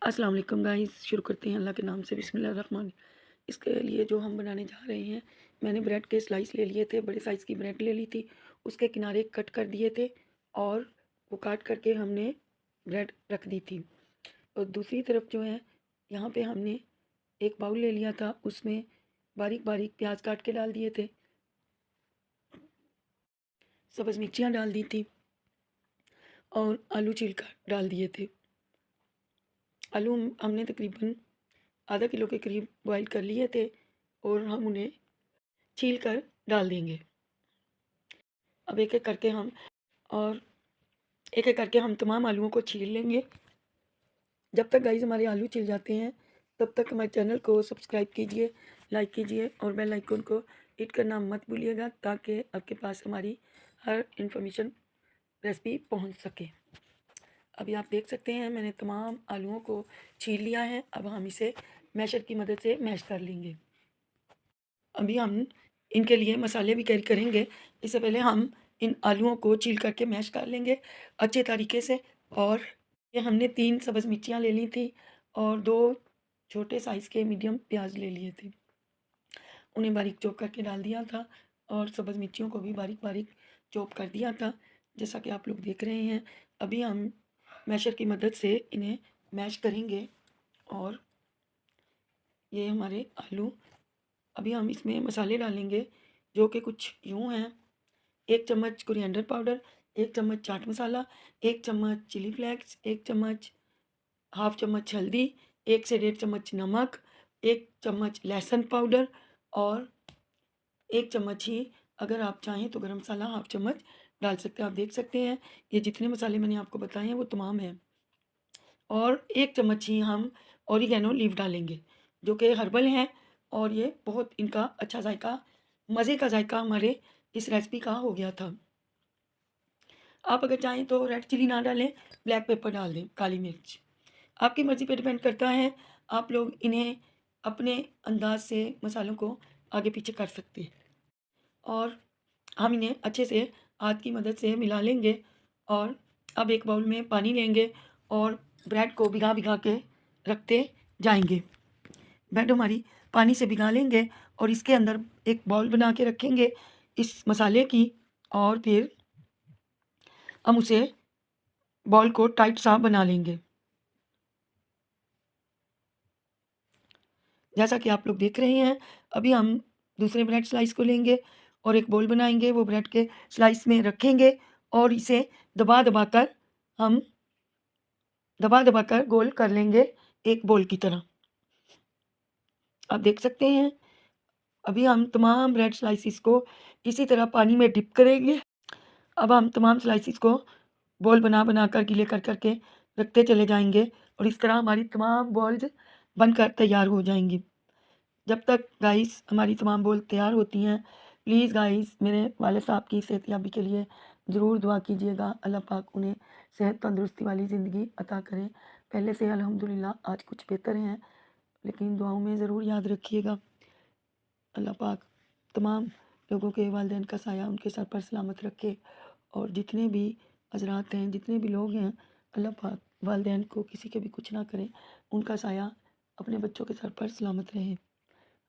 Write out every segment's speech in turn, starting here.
अस्सलाम वालेकुम गाइस, शुरू करते हैं अल्लाह के नाम से। बिस्मिल्लाहिर्रहमान। इसके लिए जो हम बनाने जा रहे हैं, मैंने ब्रेड के स्लाइस ले लिए थे, बड़े साइज़ की ब्रेड ले ली थी। उसके किनारे कट कर दिए थे और वो काट करके हमने ब्रेड रख दी थी। और दूसरी तरफ जो है, यहाँ पे हमने एक बाउल ले लिया था, उसमें बारीक बारीक प्याज काट के डाल दिए थे, सब्ज़ मिर्चियाँ डाल दी थी और आलू छील कर डाल दिए थे। आलू हमने तकरीबन आधा किलो के करीब बॉईल कर लिए थे और हम उन्हें छील कर डाल देंगे। अब एक-एक करके हम और एक-एक करके हम तमाम आलूओं को छील लेंगे। जब तक गाइस हमारे आलू छिल जाते हैं, तब तक हमारे चैनल को सब्सक्राइब कीजिए, लाइक कीजिए और बेल आइकन को हिट करना मत भूलिएगा, ताकि आपके पास हमारी हर इन्फॉर्मेशन रेसिपी पहुंच सके। अभी आप देख सकते हैं मैंने तमाम आलूओं को छील लिया है। अब हम इसे मैशर की मदद से मैश कर लेंगे। अभी हम इनके लिए मसाले भी तैयार करेंगे। इससे पहले हम इन आलूओं को छील करके मैश कर लेंगे अच्छे तरीके से। और ये हमने 3 सब्ज़ मिर्चियाँ ले ली थी और 2 छोटे साइज़ के मीडियम प्याज ले लिए थे। उन्हें बारीक चॉप करके डाल दिया था और सब्ज़ मिर्चियों को भी बारीक बारीक चॉप कर दिया था, जैसा कि आप लोग देख रहे हैं। अभी हम मैशर की मदद से इन्हें मैश करेंगे और ये हमारे आलू, अभी हम इसमें मसाले डालेंगे जो कि कुछ यूँ हैं। 1 चम्मच कोरिएंडर पाउडर, 1 चम्मच चाट मसाला, 1 चम्मच चिली फ्लेक्स, 1 चम्मच, हाफ़ चम्मच हल्दी, 1 से डेढ़ चम्मच नमक, 1 चम्मच लहसुन पाउडर और 1 चम्मच ही अगर आप चाहें तो गरम मसाला हाफ़ चम्मच डाल सकते हैं। आप देख सकते हैं ये जितने मसाले मैंने आपको बताए हैं वो तमाम हैं। और 1 चम्मच ही हम ऑरिगेनो लीफ डालेंगे, जो कि हर्बल हैं और ये बहुत इनका अच्छा ज़ायका, मज़े का ज़ायका हमारे इस रेसिपी का हो गया था। आप अगर चाहें तो रेड चिली ना डालें, ब्लैक पेपर डाल दें, काली मिर्च। आपकी मर्ज़ी पे डिपेंड करता है, आप लोग इन्हें अपने अंदाज़ से मसालों को आगे-पीछे कर सकते हैं। और हम इन्हें अच्छे से हाथ की मदद से मिला लेंगे और अब एक बाउल में पानी लेंगे और ब्रेड को भिगा-भिगा के रखते जाएँगे। ब्रेड हमारी पानी से भिगा लेंगे और इसके अंदर एक बाउल बना के रखेंगे इस मसाले की, और फिर हम उसे बॉल को टाइट सा बना लेंगे, जैसा कि आप लोग देख रहे हैं। अभी हम दूसरे ब्रेड स्लाइस को लेंगे और एक बॉल बनाएँगे, वो ब्रेड के स्लाइस में रखेंगे और इसे दबा-दबा कर हम दबा-दबा कर गोल कर लेंगे एक बॉल की तरह। आप देख सकते हैं, अभी हम तमाम ब्रेड स्लाइसेस को इसी तरह पानी में डिप करेंगे। अब हम तमाम स्लाइसेस को बॉल बना-बना कर गीले कर के रखते चले जाएँगे और इस तरह हमारी तमाम बॉल्स बनकर तैयार हो जाएँगी। जब तक गाइस हमारी तमाम बॉल तैयार होती हैं, प्लीज़ गाइस मेरे वाले साहब की सेहतयाबी के लिए ज़रूर दुआ कीजिएगा। अल्लाह पाक उन्हें सेहत तंदुरुस्ती वाली ज़िंदगी अता करें। पहले से अल्हम्दुलिल्लाह आज कुछ बेहतर हैं, लेकिन दुआओं में ज़रूर याद रखिएगा। अल्लाह पाक तमाम लोगों के वालिदैन का साया उनके सर पर सलामत रखे और जितने भी हज़रात हैं, जितने भी लोग हैं, अल्लाह पाक वालिदैन को किसी के भी कुछ ना करे, उनका साया अपने बच्चों के सर पर सलामत रहे।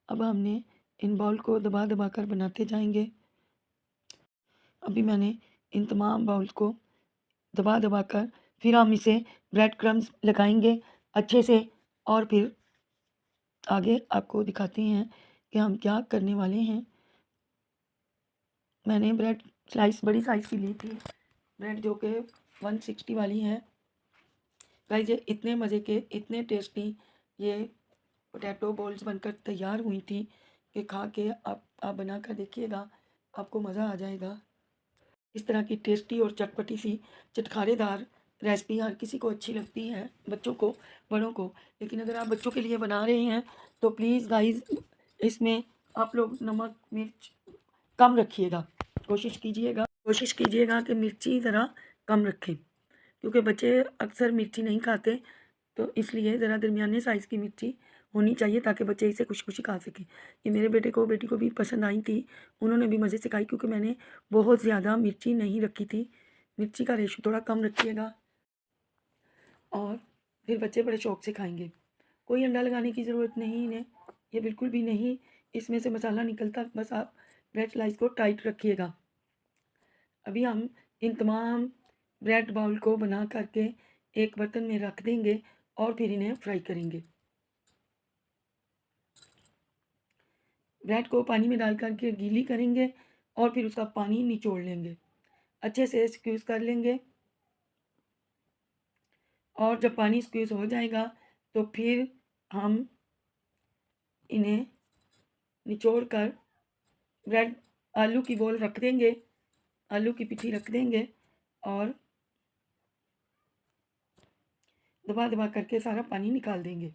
अब हमने इन बाउल को दबा-दबा कर बनाते जाएँगे। अभी मैंने इन तमाम बाउल को दबा-दबा कर फिर हम इसे ब्रेड क्रम्स लगाएँगे अच्छे से और फिर आगे आपको दिखाते हैं कि हम क्या करने वाले हैं। मैंने ब्रेड स्लाइस बड़ी साइज़ की ली थी, ब्रेड जो कि 160 वाली है। गाइस ये इतने मज़े के, इतने टेस्टी ये पोटैटो बॉल्स बनकर तैयार हुई थी कि खा के आप बना कर देखिएगा, आपको मज़ा आ जाएगा। इस तरह की टेस्टी और चटपटी सी चटखारेदार रेसिपी हर किसी को अच्छी लगती है, बच्चों को, बड़ों को। लेकिन अगर आप बच्चों के लिए बना रहे हैं तो प्लीज़ गाइस इसमें आप लोग नमक मिर्च कम रखिएगा। कोशिश कीजिएगा कि मिर्ची ज़रा कम रखें, क्योंकि बच्चे अक्सर मिर्ची नहीं खाते, तो इसलिए ज़रा दरमियाने साइज़ की मिर्ची होनी चाहिए ताकि बच्चे इसे खुशी-खुशी खा सकें। ये मेरे बेटी को भी पसंद आई थी, उन्होंने भी मज़े से खाई, क्योंकि मैंने बहुत ज़्यादा मिर्ची नहीं रखी थी। मिर्ची का रेशो थोड़ा कम रखिएगा। और फिर बच्चे बड़े शौक़ से खाएंगे। कोई अंडा लगाने की ज़रूरत नहीं इन्हें, ये बिल्कुल भी नहीं इसमें से मसाला निकलता, बस आप ब्रेड स्लाइस को टाइट रखिएगा। अभी हम इन तमाम ब्रेड बाउल को बना करके एक बर्तन में रख देंगे और फिर इन्हें फ्राई करेंगे। ब्रेड को पानी में डाल करके गीली करेंगे और फिर उसका पानी निचोड़ लेंगे, अच्छे से स्क्वीज़ कर लेंगे। और जब पानी स्क्वीज़ हो जाएगा तो फिर हम इन्हें निचोड़ कर ब्रेड आलू की बॉल रख देंगे, आलू की पिट्ठी रख देंगे और दबा दबा करके सारा पानी निकाल देंगे,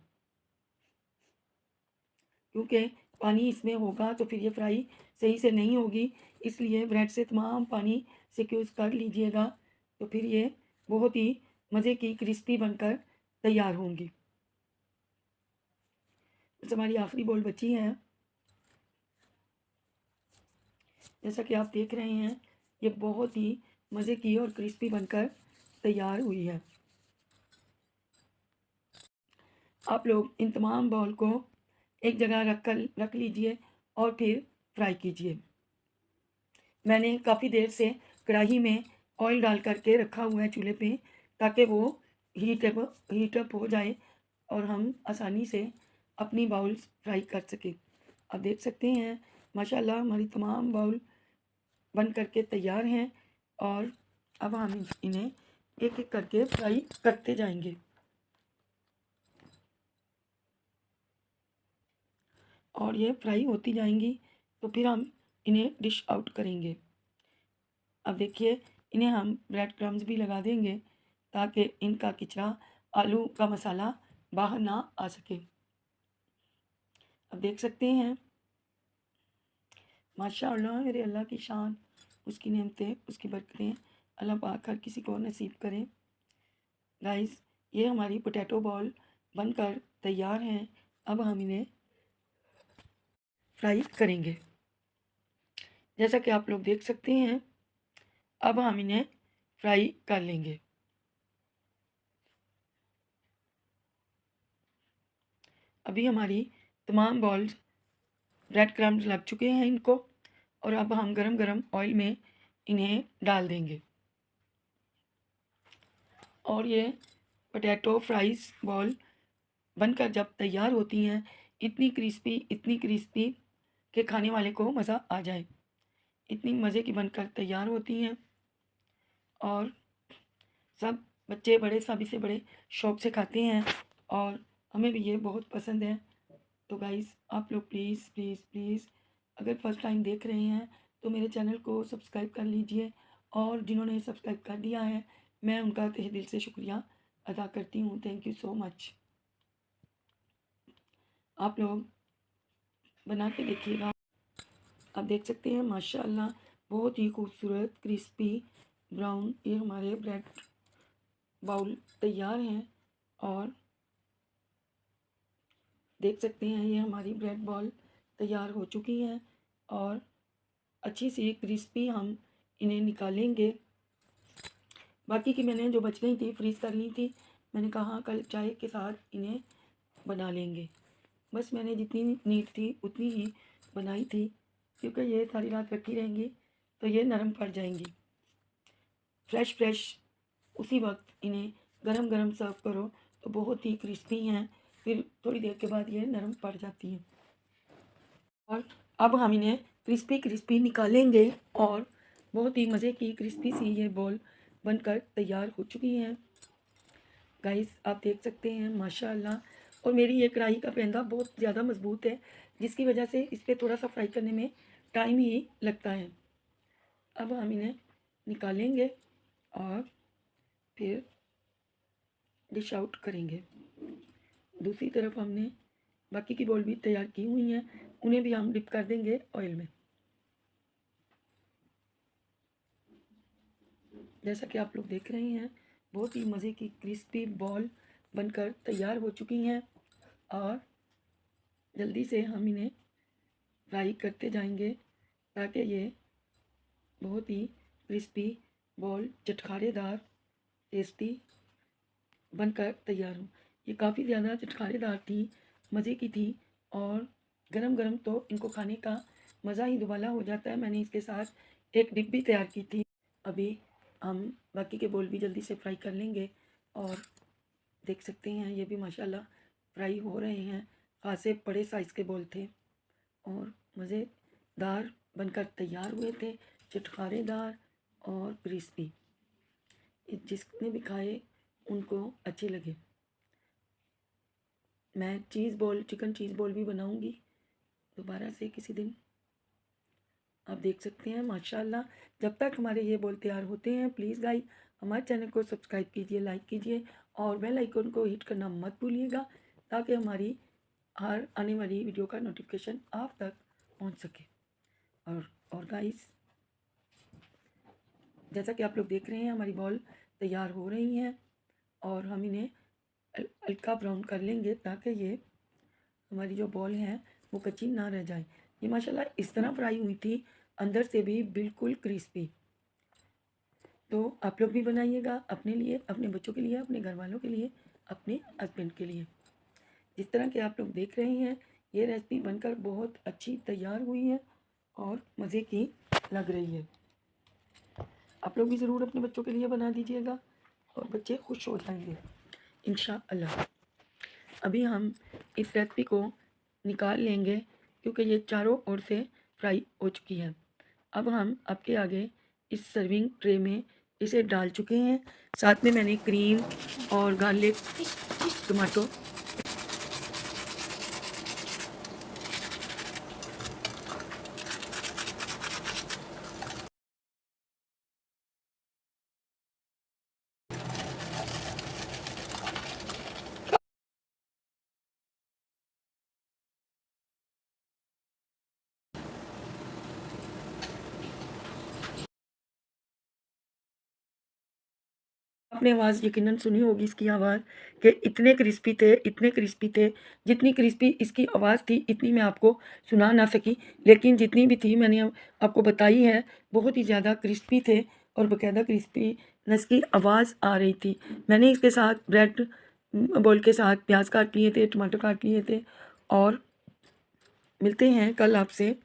क्योंकि पानी इसमें होगा तो फिर ये फ्राई सही से नहीं होगी। इसलिए ब्रेड से तमाम पानी सिक्यूज़ कर लीजिएगा, तो फिर ये बहुत ही मज़े की क्रिस्पी बनकर तैयार होंगी। बस हमारी आखिरी बॉल बची है। जैसा कि आप देख रहे हैं, ये बहुत ही मज़े की और क्रिस्पी बनकर तैयार हुई है। आप लोग इन तमाम बॉल को एक जगह रख लीजिए और फिर फ्राई कीजिए। मैंने काफ़ी देर से कढ़ाई में ऑयल डाल करके रखा हुआ है चूल्हे पे, ताकि वो हीट अप हो जाए और हम आसानी से अपनी बाउल्स फ्राई कर सकें। आप देख सकते हैं माशाल्लाह हमारी तमाम बाउल बन करके तैयार हैं और अब हम इन्हें एक एक करके फ्राई करते जाएंगे और ये फ्राई होती जाएंगी तो फिर हम इन्हें डिश आउट करेंगे। अब देखिए इन्हें हम ब्रेड क्रम्स भी लगा देंगे ताकि इनका किचरा आलू का मसाला बाहर ना आ सके। अब देख सकते हैं माशाअल्लाह मेरे अल्लाह की शान, उसकी नेमतें, उसकी बरकतें अल्लाह पाक हर किसी को नसीब करें। गाइस ये हमारी पोटैटो बॉल बनकर तैयार हैं। अब हम इन्हें फ्राई करेंगे। जैसा कि आप लोग देख सकते हैं, अब हम इन्हें फ्राई कर लेंगे। अभी हमारी तमाम बॉल्स ब्रेड क्रम्स लग चुके हैं इनको और अब हम गरम गरम ऑयल में इन्हें डाल देंगे और ये पोटैटो फ्राइज़ बॉल बनकर जब तैयार होती हैं इतनी क्रिस्पी कि खाने वाले को मज़ा आ जाए। इतनी मज़े की बनकर तैयार होती हैं और सब बच्चे बड़े सब इसे बड़े शौक़ से खाते हैं और हमें भी ये बहुत पसंद है। तो गाइस आप लोग प्लीज़ प्लीज़ प्लीज़ अगर फर्स्ट टाइम देख रहे हैं तो मेरे चैनल को सब्सक्राइब कर लीजिए और जिन्होंने सब्सक्राइब कर दिया है मैं उनका तहे दिल से शुक्रिया अदा करती हूँ। Thank you so much. आप लोग बना के देखिएगा। आप देख सकते हैं माशाल्लाह बहुत ही खूबसूरत क्रिस्पी ब्राउन ये हमारे ब्रेड बाउल तैयार हैं और देख सकते हैं ये हमारी ब्रेड बॉल तैयार हो चुकी हैं और अच्छी सी क्रिस्पी हम इन्हें निकालेंगे। बाकी की मैंने जो बच गई थी फ्रीज़ कर ली थी, मैंने कहा कल चाय के साथ इन्हें बना लेंगे। बस मैंने जितनी नीड थी उतनी ही बनाई थी, क्योंकि ये सारी रात रखी रहेंगी तो ये नरम पड़ जाएंगी। फ्रेश उसी वक्त इन्हें गरम गरम सर्व करो तो बहुत ही क्रिस्पी हैं, फिर थोड़ी देर के बाद ये नरम पड़ जाती हैं। और अब हम इन्हें क्रिस्पी निकालेंगे और बहुत ही मज़े की क्रिस्पी सी ये बॉल बनकर तैयार हो चुकी हैं। गाइस आप देख सकते हैं माशाल्लाह। और मेरी ये कढ़ाई का पेंदा बहुत ज़्यादा मज़बूत है, जिसकी वजह से इस पर थोड़ा सा फ्राई करने में टाइम ही लगता है। अब हम इन्हें निकालेंगे और फिर डिश आउट करेंगे। दूसरी तरफ हमने बाकी की बॉल भी तैयार की हुई हैं, उन्हें भी हम डिप कर देंगे ऑयल में। जैसा कि आप लोग देख रहे हैं बहुत ही मज़े की क्रिस्पी बॉल बनकर तैयार हो चुकी हैं और जल्दी से हम इन्हें फ्राई करते जाएंगे ताकि ये बहुत ही क्रिस्पी बॉल चटखारेदार टेस्टी बनकर तैयार हो। ये काफ़ी ज़्यादा चटखारेदार थी, मज़े की थी और गरम गरम तो इनको खाने का मज़ा ही दुबाला हो जाता है। मैंने इसके साथ एक डिप भी तैयार की थी। अभी हम बाकी के बोल भी जल्दी से फ्राई कर लेंगे और देख सकते हैं ये भी माशाल्लाह फ्राई हो रहे हैं। खासे बड़े साइज़ के बोल थे और मज़ेदार बनकर तैयार हुए थे, चटखारेदार और क्रिस्पी। जिसने भी खाए उनको अच्छे लगे। मैं चीज़ बॉल, चिकन चीज़ बॉल भी बनाऊंगी दोबारा से किसी दिन। आप देख सकते हैं माशाल्लाह। जब तक हमारे ये बोल तैयार होते हैं, प्लीज़ गाइस हमारे चैनल को सब्सक्राइब कीजिए, लाइक कीजिए और बेल आइकन को हिट करना मत भूलिएगा, ताकि हमारी हर आने वाली वीडियो का नोटिफिकेशन आप तक पहुंच सके। और गाइस, जैसा कि आप लोग देख रहे हैं हमारी बॉल तैयार हो रही हैं और हम इन्हें हल्का ब्राउन कर लेंगे, ताकि ये हमारी जो बॉल हैं वो कच्ची ना रह जाए। ये माशाल्लाह इस तरह फ्राई हुई थी, अंदर से भी बिल्कुल क्रिस्पी। तो आप लोग भी बनाइएगा अपने लिए, अपने बच्चों के लिए, अपने घर वालों के लिए, अपने हस्बैंड के लिए। जिस तरह के आप लोग देख रहे हैं ये रेसिपी बनकर बहुत अच्छी तैयार हुई है और मज़े की लग रही है। आप लोग भी ज़रूर अपने बच्चों के लिए बना दीजिएगा और बच्चे खुश हो जाएंगे इंशाअल्लाह। अभी हम इस रेसिपी को निकाल लेंगे क्योंकि ये चारों ओर से फ्राई हो चुकी है। अब हम आपके आगे इस सर्विंग ट्रे में इसे डाल चुके हैं। साथ में मैंने क्रीम और गार्लिक, टमाटो आपने आवाज़ यकीनन सुनी होगी इसकी आवाज़ कि इतने क्रिस्पी थे, इतने क्रिस्पी थे। जितनी क्रिस्पी इसकी आवाज़ थी इतनी मैं आपको सुना ना सकी, लेकिन जितनी भी थी मैंने आपको बताई है। बहुत ही ज़्यादा क्रिस्पी थे और बाकायदा क्रिस्पीनेस की आवाज़ आ रही थी। मैंने इसके साथ ब्रेड बॉल के साथ प्याज काट लिए थे, टमाटर काट लिए थे और मिलते हैं कल आपसे।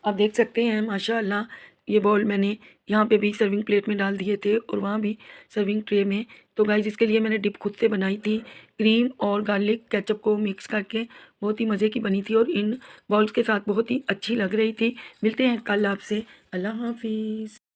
आप देख सकते हैं माशाअल्लाह ये बॉल मैंने यहाँ पे भी सर्विंग प्लेट में डाल दिए थे और वहाँ भी सर्विंग ट्रे में। तो गाइस इसके लिए मैंने डिप खुद से बनाई थी, क्रीम और गार्लिक केचप को मिक्स करके। बहुत ही मज़े की बनी थी और इन बॉल्स के साथ बहुत ही अच्छी लग रही थी। मिलते हैं कल आपसे। अल्लाह हाफिज़।